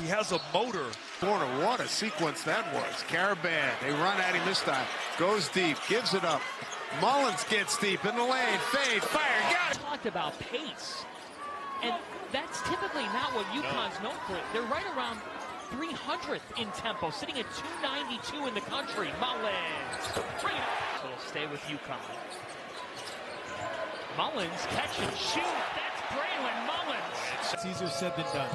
He has a motor. Corner, what a sequence that was. Caravan, they run at him this time. Goes deep, gives it up. Mullins gets deep in the lane. Fade, fire, got it. Talked about pace, and that's typically not what UConn's known for. They're right around 300th in tempo, sitting at 292 in the country. Mullins, bring it up. So we'll stay with UConn. Mullins, catch and shoot. That's Braylon Mullins. It's easier said than done.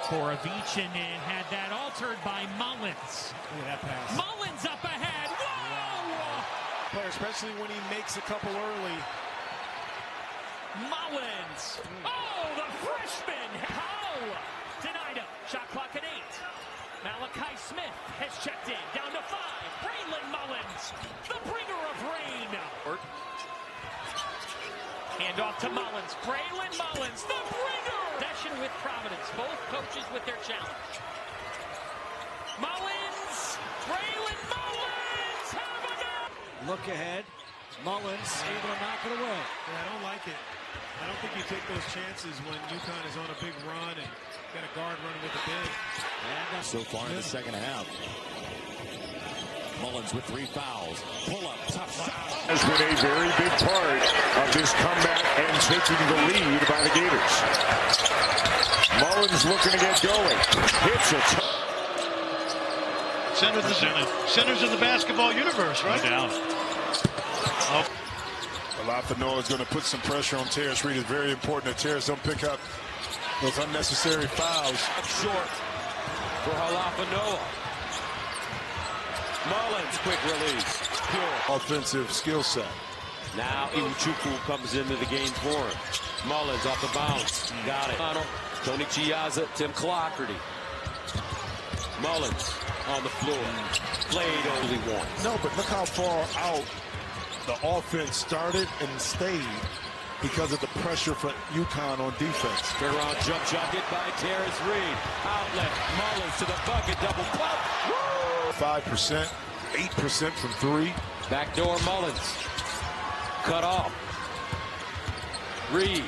Borovichin had that altered by Mullins. Look at that pass. Mullins up ahead. Whoa! Player, especially when he makes a couple early. Mullins. Oh, the freshman. How? Denied him. Shot clock at 8. Malachi Smith has checked in. Down to 5. Braylon Mullins, the bringer of rain. Hand off to Mullins. Braylon Mullins, the bringer. Session with Providence. Both coaches with their challenge. Mullins. Braylon Mullins. Have enough. Look ahead. Mullins able to knock it away. Yeah, I don't like it. I don't think you take those chances when UConn is on a big run and got a guard running with a big. And so far in the second half. Mullins with 3 fouls. Pull up, tough shot. Has been a very big part of this comeback and taking the lead by the Gators. Mullins looking to get going. Hits it. Centers of the basketball universe, right? No doubt. Halafano is going to put some pressure on Terrence Reed. It's very important that Terrence don't pick up those unnecessary fouls. Short for Halafano. Mullins, quick release. Pure. Offensive skill set. Now Iwuchukwu comes into the game for him. Mullins off the bounce. Got it. Tony Chiazza, Tim Clockerty. Mullins on the floor. Played only once. No, but look how far out the offense started and stayed because of the pressure for UConn on defense. Around jump shot hit by Terrence Reed. Outlet. Mullins to the bucket. Double pump. 5%, 8% from 3. Backdoor Mullins. Cut off. Reed.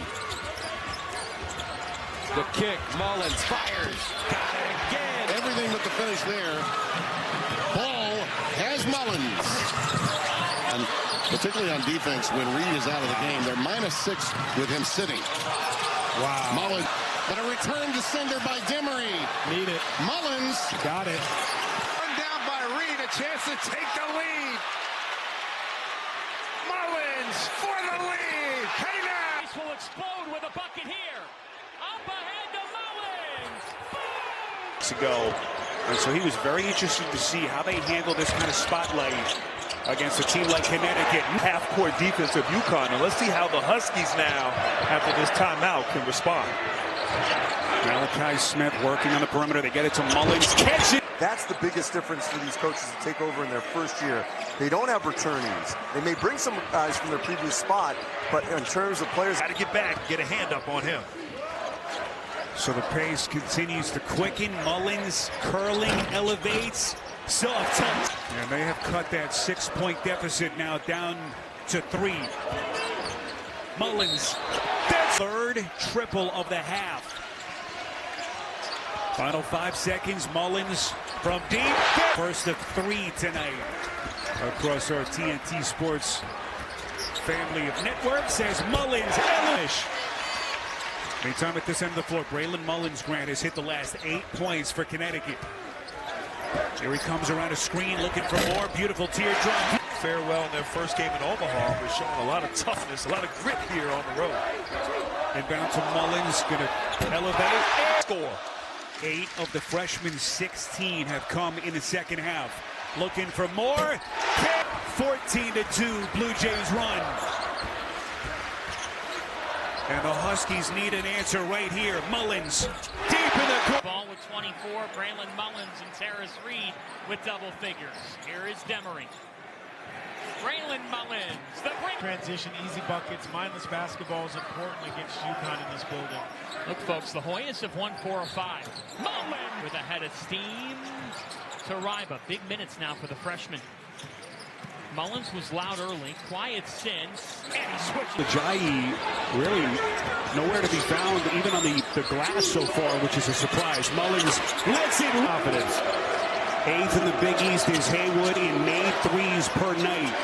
The kick. Mullins fires. Got it again. Everything but the finish there. Ball has Mullins. And particularly on defense, when Reed is out of the game, they're -6 with him sitting. Wow. Mullins. But a return to sender by Demery. Need it. Mullins. Got it. A chance to take the lead. Mullins for the lead. Heading out. This will explode with a bucket here. Up ahead to Mullins. Ago. And so he was very interested to see how they handle this kind of spotlight against a team like Connecticut. Half-court defense of UConn. And let's see how the Huskies now, after this timeout, can respond. Malachi Smith working on the perimeter. They get it to Mullins. Catch it. That's the biggest difference for these coaches to take over in their first year. They don't have returnees. They may bring some guys from their previous spot, but in terms of players... Got to get back, get a hand up on him. So the pace continues to quicken. Mullins curling, elevates. Soft touch. And they have cut that 6-point deficit now down to 3. Mullins, that's third triple of the half. Final 5 seconds. Mullins from deep. First of 3 tonight across our TNT Sports family of networks as Mullins. Anytime at this end of the floor, Braylon Mullins, Grant, has hit the last 8 points for Connecticut. Here he comes around a screen looking for more. Beautiful teardrop. Farewell in their first game in Omaha was showing a lot of toughness, a lot of grit here on the road. Inbound to Mullins, going to elevate and score. 8 of the freshmen's 16 have come in the second half. Looking for more. 14-2, Blue Jays run. And the Huskies need an answer right here. Mullins deep in the court. Ball with 24. Braylon Mullins and Terrence Reed with double figures. Here is Demery. Braylon Mullins. The Transition, easy buckets, mindless basketball is important against UConn in this building. Look, folks, the Hoyas have won 4 or 5. Mullins with a head of steam to Ryba. Big minutes now for the freshman. Mullins was loud early, quiet since, and he switched. Ajayi really nowhere to be found, even on the glass so far, which is a surprise. Mullins lets it confidence. Eighth in the Big East is Haywood in made threes per night.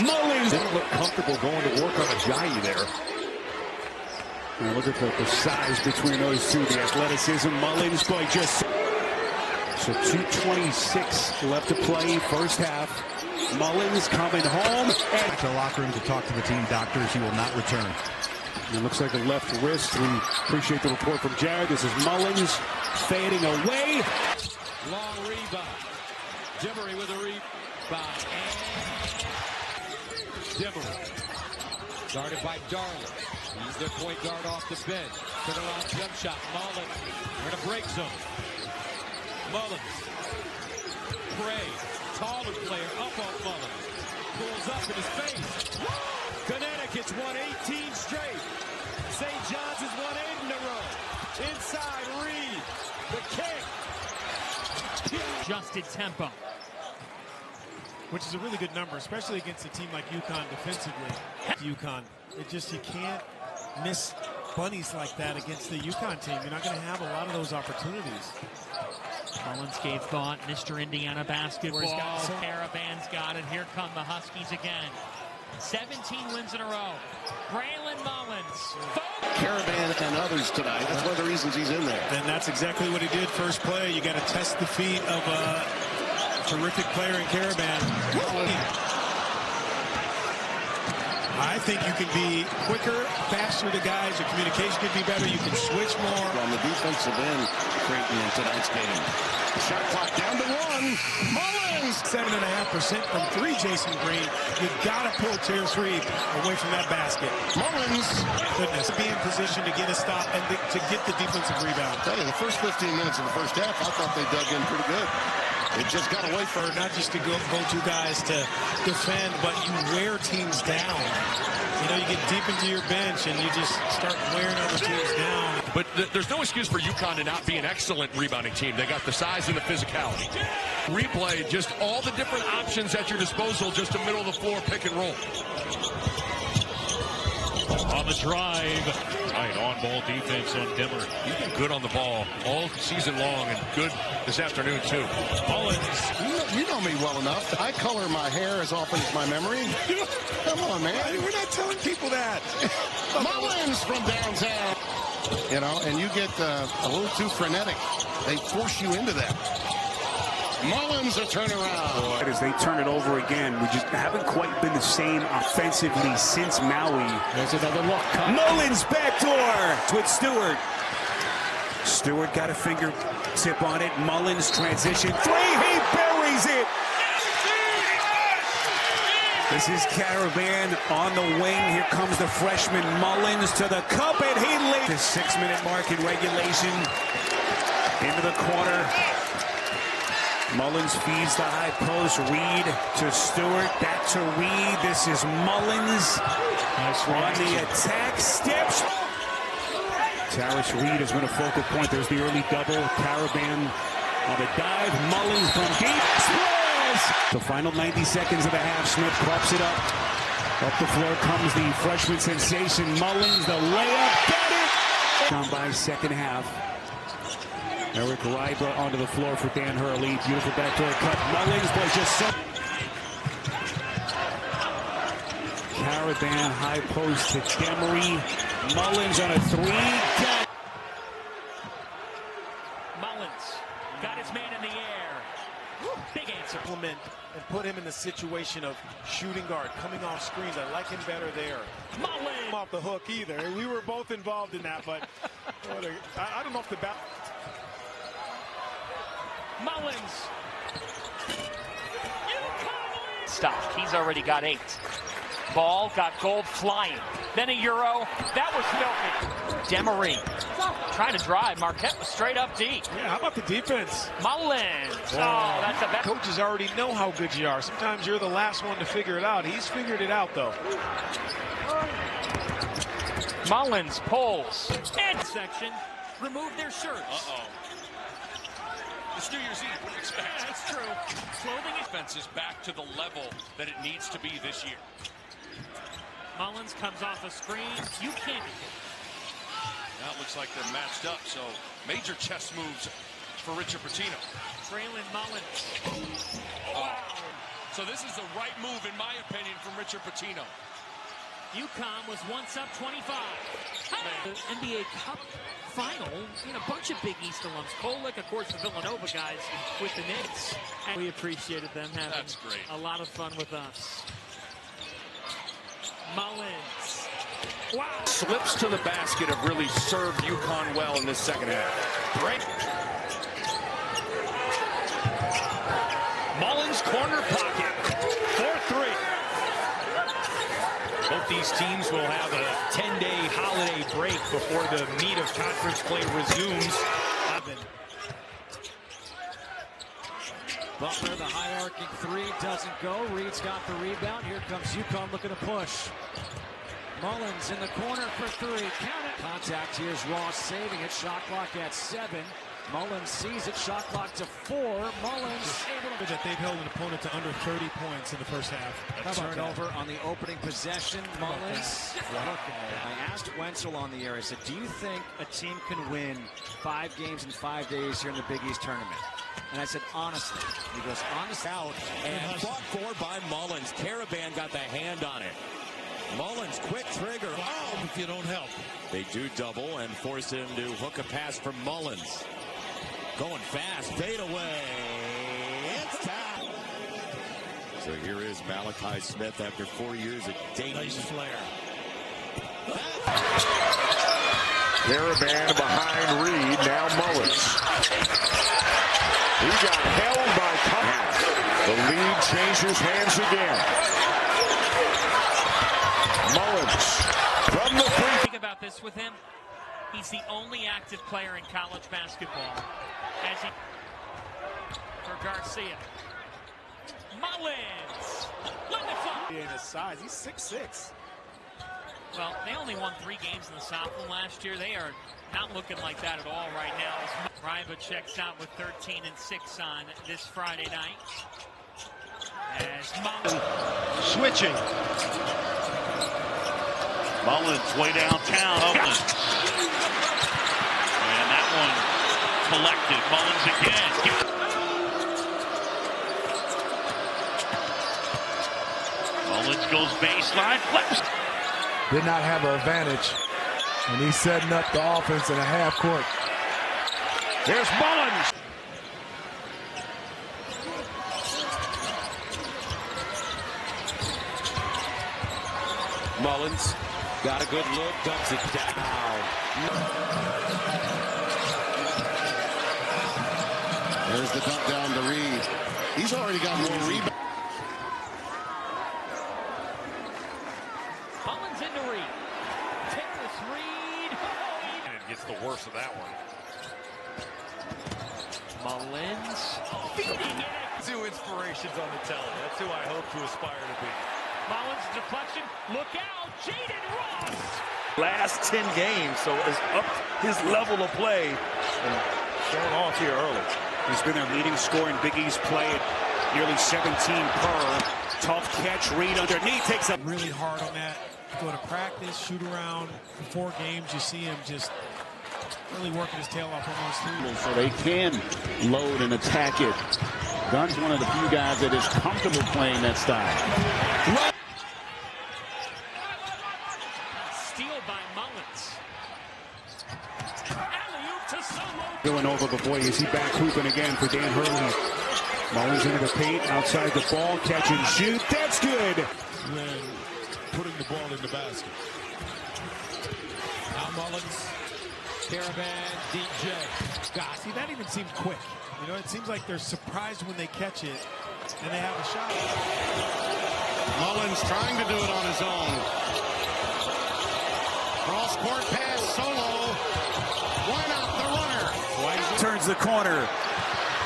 Mullins didn't look comfortable going to work on Ajayi there. Now look at the size between those two, the athleticism. Mullins boy just so 2:26 left to play, first half. Mullins coming home. Back to the locker room to talk to the team doctors. He will not return. And it looks like a left wrist. We appreciate the report from Jared. This is Mullins fading away. Long rebound. Dimmery with a rebound. And Dimmery. Guarded by Darling. He's their point guard off the bench. Turnaround jump shot. Mullins. We're in a break zone. Mullins. Gray. Taller player up on Mullins. Pulls up in his face. Connecticut's won 18 straight. St. John's has won 8 in a row. Inside Reed. The kick. Adjusted tempo. Which is a really good number, especially against a team like UConn defensively. UConn, you can't miss bunnies like that against the UConn team. You're not going to have a lot of those opportunities. Mullins gave thought, Mr. Indiana basketball. Caravan's got it. Here come the Huskies again. 17 wins in a row. Braylon Mullins. Caravan and others tonight. That's one of the reasons he's in there. And that's exactly what he did first play. You got to test the feet of a terrific player in Caravan. I think you can be quicker, faster to guys. Your communication can be better. You can switch more. On the defensive end, Creighton in tonight's game. Shot clock down to 1. Mullins! 7.5% from 3, Jason Green. You got to pull Terry Reed away from that basket. Mullins! Goodness, be in position to get a stop and to get the defensive rebound. I tell you, the first 15 minutes of the first half, I thought they dug in pretty good. It just got away from not just to go-to guys to defend, but you wear teams down. You know, you get deep into your bench and you just start wearing other teams down. But there's no excuse for UConn to not be an excellent rebounding team. They got the size and the physicality. Replay, just all the different options at your disposal, just a middle of the floor pick and roll. On the drive. Right, on-ball defense on Dimmer. He's been good on the ball all season long and good this afternoon, too. Mullins. You know me well enough. I color my hair as often as my memory. Come on, man. We're not telling people that. Mullins from downtown. You know, and you get a little too frenetic. They force you into that. Mullins a turnaround. As they turn it over again, we just haven't quite been the same offensively since Maui. There's another look. Mullins backdoor with Stewart. Stewart got a fingertip on it. Mullins transition 3. He buries it. This is Caravan on the wing. Here comes the freshman Mullins to the cup, and he laid the 6-minute mark in regulation into the corner. Mullins feeds the high post. Reed to Stewart. Back to Reed. This is Mullins on the attack. Steps. Tarish Reed has been a focal point. There's the early double. Caravan on the dive. Mullins from deep. Sprawls. The final 90 seconds of the half. Smith props it up. Up the floor comes the freshman sensation. Mullins, the layup. Got it. Down by second half. Eric Ryba onto the floor for Dan Hurley. Beautiful backdoor cut. Mullins, boy, just so. Caravan, high post to Demery. Mullins on a 3. Mullins got his man in the air. Big answer. Implement and put him in the situation of shooting guard, coming off screens. I like him better there. Mullins off the hook either. We were both involved in that, but I don't know if the back. Mullins. Stop. He's already got 8. Ball got gold flying. Then a Euro. That was filthy. Demery trying to drive. Marquette was straight up deep. Yeah, how about the defense? Mullins. Oh, that's a bad. Coaches already know how good you are. Sometimes you're the last one to figure it out. He's figured it out, though. Mullins pulls. And section remove their shirts. The It's New Year's Eve. What do you expect? Yeah, that's true. Clothing Defense is back to the level that it needs to be this year. Mullins comes off a screen. You can't. Now it looks like they're matched up, so major chess moves for Richard Pitino. Braylon Mullins. Wow. So this is the right move, in my opinion, from Richard Pitino. UConn was once up 25. The NBA Cup final, a bunch of Big East alums. Kolek, of course, the Villanova guys with the Knicks. And we appreciated them having a lot of fun with us. Mullins. Wow. Slips to the basket have really served UConn well in this second half. Mullins corner pocket. 4-3. Both these teams will have a 10-day holiday break before the meat of conference play resumes. Butler, the high arcing three doesn't go. Reed's got the rebound. Here comes UConn looking to push. Mullins in the corner for three. Count it. Contact. Here's Ross saving it. Shot clock at 7. Mullins sees it. Shot clock to 4. Mullins able that they've held an opponent to under 30 points in the first half. to turnover on the opening possession. Mullins. I asked Wenzel on the air. I said, do you think a team can win 5 games in 5 days here in the Big East tournament? And I said, honestly. He goes, honest out. And fought for by Mullins. Caravan got the hand on it. Mullins, quick trigger. Oh, If you don't help. they do double and force him to hook a pass from Mullins. Going fast, fade away. It's time. So here is Malachi Smith after 4 years at Dayton. Nice flare. Caravan behind Reed, now Mullins. He got held by Thomas. The lead changes hands again. Mullins from the free. Think about this with him. He's the only active player in college basketball. For Garcia. Mullins. In his size, he's 6'6". Well, they only won 3 games in the Southland last year. They are not looking like that at all right now. Ryba checks out with 13 and 6 on this Friday night. As Mullins Switching. Mullins way downtown. And that one collected. Mullins again. Mullins goes baseline, flips. Did not have an advantage, and he's setting up the offense in a half court. There's Mullins. Mullins got a good look, dumps it down. There's the dump down to Reed. He's already got more rebounds. Mullins into Reed. Ticklish Reed. And it gets the worst of that one. Mullins feeding it. 2 inspirations on the telly. That's who I hope to aspire to be. Mullins deflection. Look out, Jaden Ross. Last 10 games, so has upped his level of play and showing off here early. He's been their leading scorer in Big East play at nearly 17 per. Tough catch, Reed underneath, takes up. Really hard on that. Go to practice, shoot around. For 4 games, you see him just really working his tail off almost through. So they can load and attack it. Dunn's one of the few guys that is comfortable playing that style. Steal by Mullins. Alley-oop to Solo. Villanova, but boy, is he back hooping again for Dan Hurley. Mullins into the paint, outside the ball, catch and shoot. That's good. When putting the ball in the basket. Now Mullins. Caravan, DJ. God, see, that even seemed quick. You know, it seems like they're surprised when they catch it and they have a shot. Mullins trying to do it on his own. Cross court pass, Solo. Why not the runner? Turns the corner.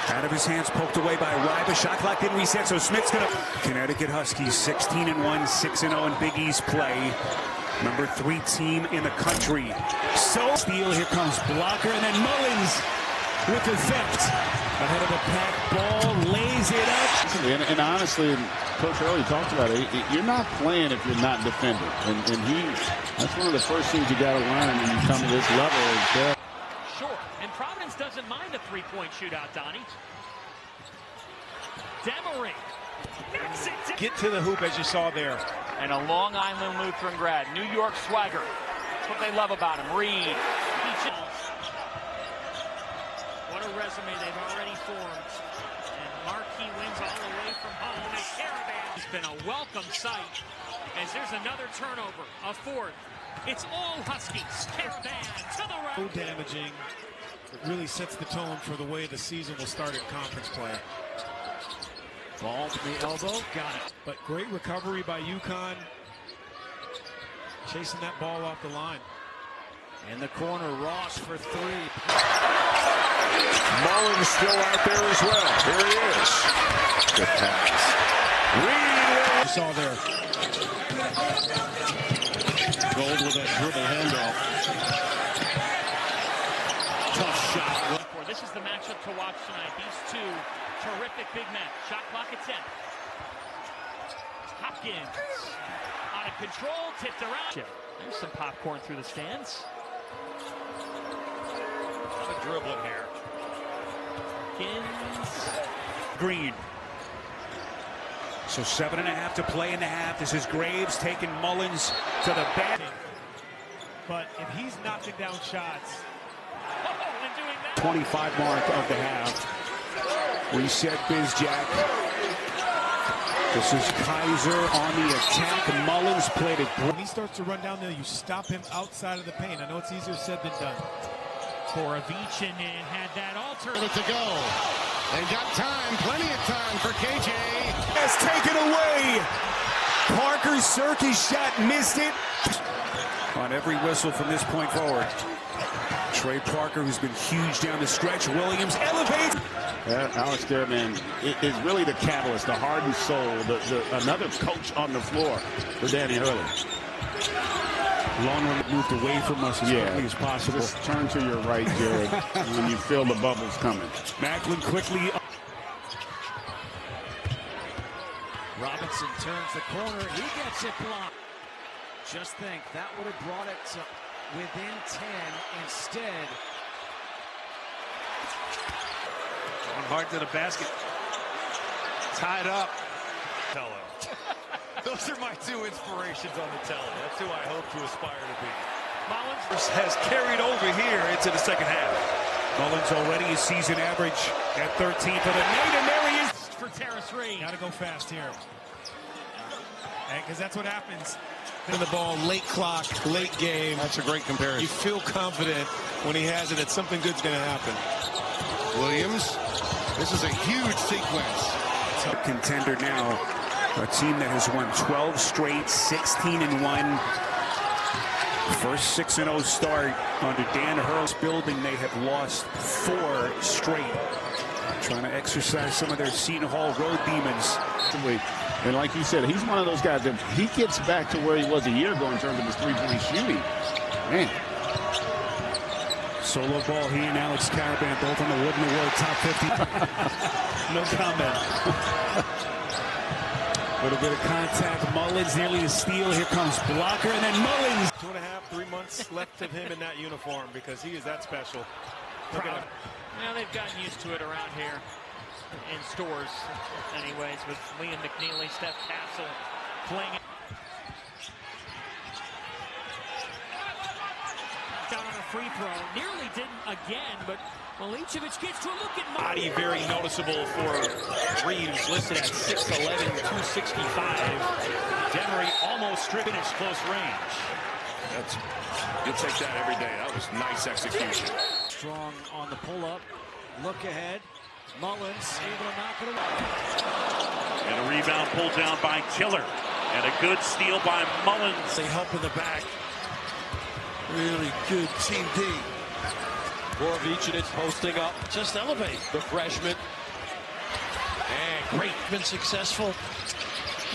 Out of his hands, poked away by Ryba. Shot clock didn't reset, so Smith's going to... Connecticut Huskies 16-1, 6-0 in Big East play. Number 3 team in the country. So steal, here comes Blocker, and then Mullins with effect. Ahead of the pack, ball, lays it up. And honestly, Coach Early talked about it. You're not playing if you're not defending. And that's one of the first things you got to learn when you come to this level. Short, and Providence doesn't mind a three-point shootout, Donnie. Demery. Get to the hoop as you saw there. And a Long Island Lutheran grad, New York swagger. That's what they love about him. Reed. What a resume they've already formed. And Marquis wins all the way from home. And Caravan has been a welcome sight. As there's another turnover, a fourth. It's all Huskies. Caravan to the right. So damaging. It really sets the tone for the way the season will start in conference play. Ball to the elbow, got it. But great recovery by UConn. Chasing that ball off the line. In the corner, Ross for three. Mullins still out there as well. Here he is. Good pass. Reed. You saw there. Gold with a dribble handoff. Tough shot. This is the matchup to watch tonight. These two terrific big men. Shot clock at 10. Hopkins out of control, tipped around. There's some popcorn through the stands. A dribbling here. Hopkins. Green. So 7.5 to play in the half. This is Graves taking Mullins to the back. But if he's knocking down shots. 25 mark of the half. Reset Bizjack. This is Kaiser on the attack. Mullins played it. When he starts to run down there, you stop him outside of the paint. I know it's easier said than done. Borovichin had that alter. To go. They got time, plenty of time for KJ. Has taken away. Parker Serkis shot, missed it. On every whistle from this point forward. Trey Parker, who's been huge down the stretch. Williams elevates. Alex Garman is really the catalyst, the heart and soul, another coach on the floor for Danny Hurley. Long one moved away from us as quickly as possible. Just turn to your right, Jared, when you feel the bubbles coming. Macklin quickly. Robinson turns the corner. He gets it blocked. Just think, that would have brought it to within 10 instead. Going hard to the basket. Tied up. Tello. Those are my two inspirations on the Tello. That's who I hope to aspire to be. Mullins has carried over here into the second half. Mullins already a season average at 13 for the night, and there he is. For Terrace Reed. Got to go fast here. Because that's what happens. In the ball, late clock, late game. That's a great comparison. You feel confident when he has it that something good's going to happen. Williams, this is a huge sequence. Top contender now, a team that has won 12 straight, 16-1. First 6-0 start under Dan Hurley's building. They have lost 4 straight. Trying to exercise some of their Seton Hall road demons. And like you said, he's one of those guys that he gets back to where he was a year ago in terms of his three-point shooting. Man. Solo ball, he and Alex Caravan both on the Wooden Award top 50. No comment. A little bit of contact. Mullins nearly a steal. Here comes blocker, and then Mullins. 2.5, 3 months left of him in that uniform because he is that special. Look at him. Now they've gotten used to it around here. In stores, anyways, with Liam McNeely, Steph Castle playing it. Down on a free throw, nearly didn't again, but Milicevic gets to a look at Body very noticeable for Reed, who's listed at 6'11", 265. Demery almost stripping his close range. You'll take that every day. That was nice execution. Strong on the pull-up. Look ahead. Mullins able to knock it away. And a rebound pulled down by Killer. And a good steal by Mullins. They help in the back. Really good team D. Borovichin posting up. Just elevate. The freshman. And great. Been successful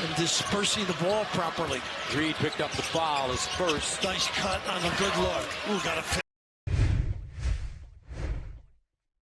in dispersing the ball properly. Reed picked up the foul, his first. Nice cut on a good look. Ooh, got a